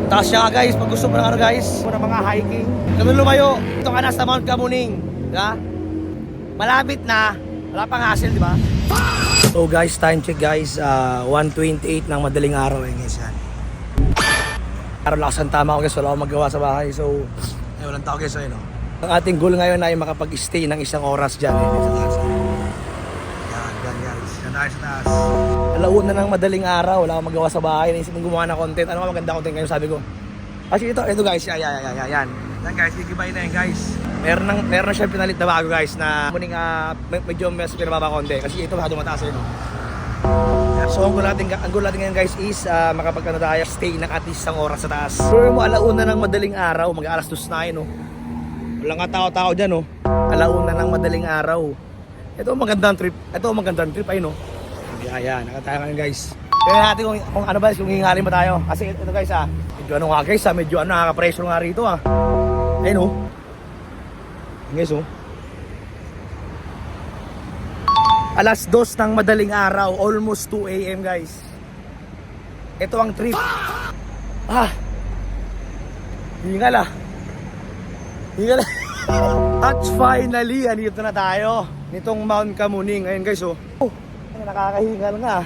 Taas siya nga guys, pag gusto mo ng ano guys, muna mga hiking. Kami lumayo, ito ka na sa Mount Kamuning. Diba? Malapit na, wala pang hassle, di ba? So guys, time check guys, 1:28 ng madaling araw guys yan. Araw lakas ang tama ko guys, wala akong magawa sa bahay. So, ay walang tao guys, ayun o. Ang ating goal ngayon ay makapag-stay ng isang oras dyan sa taas. Yan guys, yan tayo sa taas. Alauna ng madaling araw, wala akong magawa sa bahay. Naisip kong gumawa ng content. Ano ka maganda content ngayon sabi ko? Kasi ito guys, yan. Yan guys, gigibay na yan guys. Meron na siya pinalit na bago guys na muning medyo mas pinababa konti. Kasi ito masyadong mataas yun. So ang goal natin ngayon guys is makapagkano tayo stay ng at least isang oras sa taas. Pero mo alauna ng madaling araw, mag-alas 2 na yun. Wala nga tao-tao dyan alauna ng madaling araw. Ito ang magandang trip ay no. Ayan, nakatayo ngayon guys. Kaya natin kung ano ba, kung hihingalin ba tayo. Kasi ito guys medyo ano nga guys medyo nakaka-pressure nga rito Ayun guys Alas 2 ng madaling araw, almost 2 AM guys. Ito ang trip. Hingal Hingal At finally, andito na tayo nitong Mount Kamuning. Ngayon guys nakakahingal nga.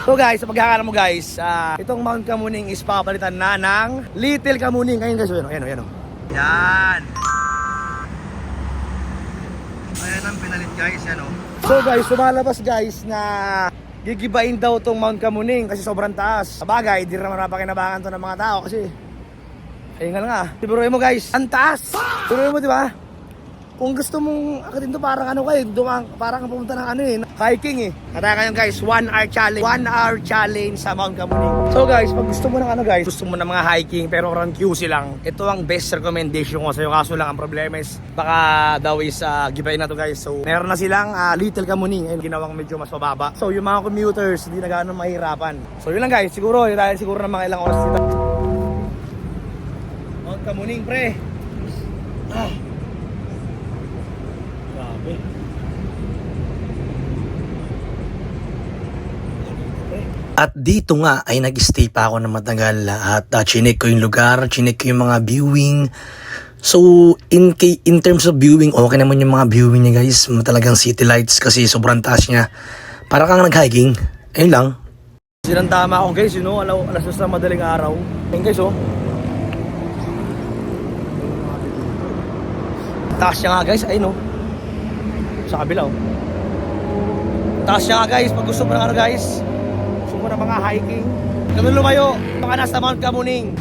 So guys, sa pagkakala mo guys, itong Mount Kamuning is papalitan na ng Little Kamuning. Ngayon guys, ayan. Ayan ang pinalit guys, So guys, sumalabas guys na gigibain daw tong Mount Kamuning kasi sobrang taas. Sabagay, di naman mapakinabangan to ng mga tao kasi hingal nga. Tiburuin mo guys, ang taas. Tiburuin mo, di ba? Kung gusto mong akitin to parang parang pumunta ng hiking Kataya kayo guys, 1 hour challenge. 1 hour challenge sa Mount Kamuning. So guys, pag gusto mo ng gusto mo ng mga hiking pero run QC lang, ito ang best recommendation ko sa'yo. Kaso lang ang problema is baka daw is gibay na to guys. So meron na silang Little Kamuning, ginawang medyo mas mababa. So yung mga commuters hindi na gano'ng mahirapan. So yun lang guys, siguro ng mga ilang oras dito. Mount Kamuning pre. At dito nga ay nag-stay pa ako ng matagal at chinek ko yung lugar, chinek ko yung mga viewing. So in terms of viewing, okay naman yung mga viewing niya guys. Talagang city lights kasi sobrang taas niya. Para kang nag-hiking. Ayun lang. Sinang tama ako guys, alas 2 na madaling araw. Ayun guys taas niya nga guys, ayun sa kabila taas niya nga guys, pag gusto mo ng guys, ng mga hiking. Kami lumayo, mga nasa Mount Kamuning.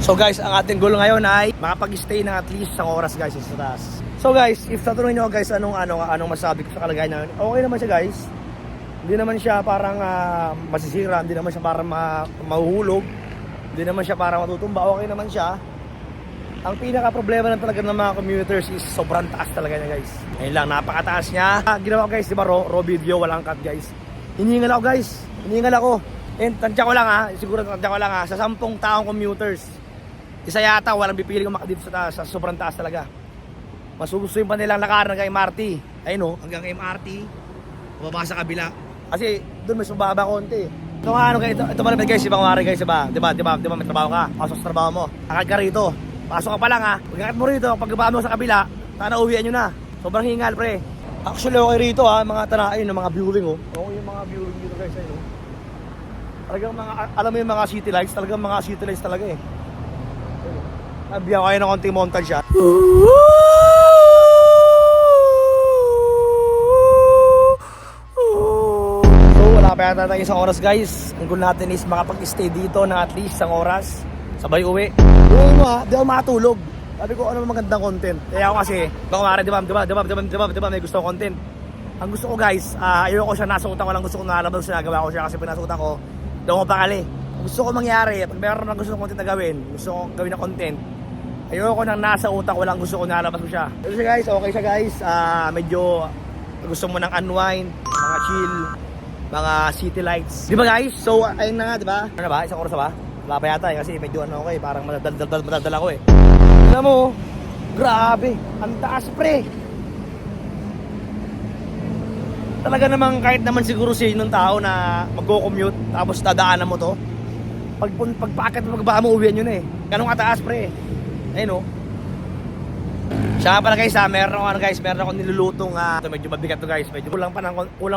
So guys, ang ating goal ngayon ay makapag-stay ng at least isang oras guys sa taas. So guys, if tatanungin nyo guys anong masabi ko sa kalagayan namin, okay naman siya guys. Hindi naman siya parang masisira, hindi naman siya parang mahuhulog, hindi naman siya parang matutumba, okay naman siya. Ang pinaka problema lang talaga ng mga commuters is sobrang taas talaga niya guys. Ayun lang, napakataas niya. Ginawa ko guys, diba raw video, walang cut guys. Hiningal ako guys, and tansya ko lang sa 10 taong commuters, isa yata walang pipili kung makadito sa taas, sa sobrang taas talaga. Masugustuhin pa nilang lakaran hanggang MRT. Ayun hanggang MRT, bababa sa kabila. Kasi doon may sumababa konti. So ito pala guys, ibang wari guys, diba may trabaho ka, pasok sa trabaho mo, akad ka rito, pasok ka pa lang pagkakat mo rito, pagbaba mo sa kabila, sana uwian nyo na. Sobrang hingal pre. Actually okay rito mga tanain ng mga viewing okay yung mga viewing dito guys talagang alam mo yung mga city lights, talaga Nabiyan kayo ng konting montage siya. So wala pa yata tayong isang oras guys. Ang goal natin is makapag-stay dito ng at least isang oras, sabay uwi. Di ako makatulog. Sabi ko, ano magandang content? Kaya ako kasi, baka mara, di ba, may gusto ko content. Ang gusto ko guys, ayoko siya nasuutan ko lang, gusto ko nalabas siya, nagawa ko siya kasi pinasuutan ko, doon ko pakali. Gusto ko mangyari, pag meron ng gusto kong content na gawin, gusto ko gawin na content, ayoko nang nasa utak ko lang, gusto ko nalabas ko siya. Pero siya guys, okay siya guys, medyo gusto mo ng unwind, mga chill, mga city lights. Di ba guys? So, ayun na nga, di ba? Ano ba? Isang oras na ba? Wala pa yata kasi medyo parang madadal ako Alam mo, grabe, ang taas pre. Talaga namang kahit naman siguro sinong tao na magko-commute tapos dadaanan mo to. Pagpaakyat mo pagbaba mo uwian yun eh. Ganun kataas pre. Ayun oh. Siya nga pala guys meron akong nilulutong ito medyo mabigat to guys. Medyo kulang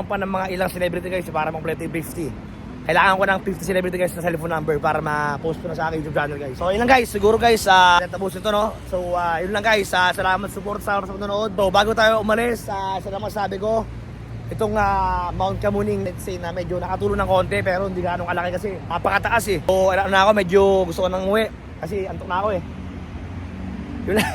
pa ng mga ilang celebrity guys para mag-play 50. Kailangan ko ng 50 celebrity guys na cellphone number para ma-post ko na sa aking YouTube channel guys. So yun lang guys, siguro guys tapusin to no. So yun lang guys, salamat support sa panonood. So bago tayo umalis, isa lang masabi ko. Itong Mount Kamuning, let's say na medyo nakatulong ng konti pero hindi ganong kalaki kasi napakataas eh. So alam na ako medyo gusto ko nang uwi kasi antok na ako eh. Yun lang.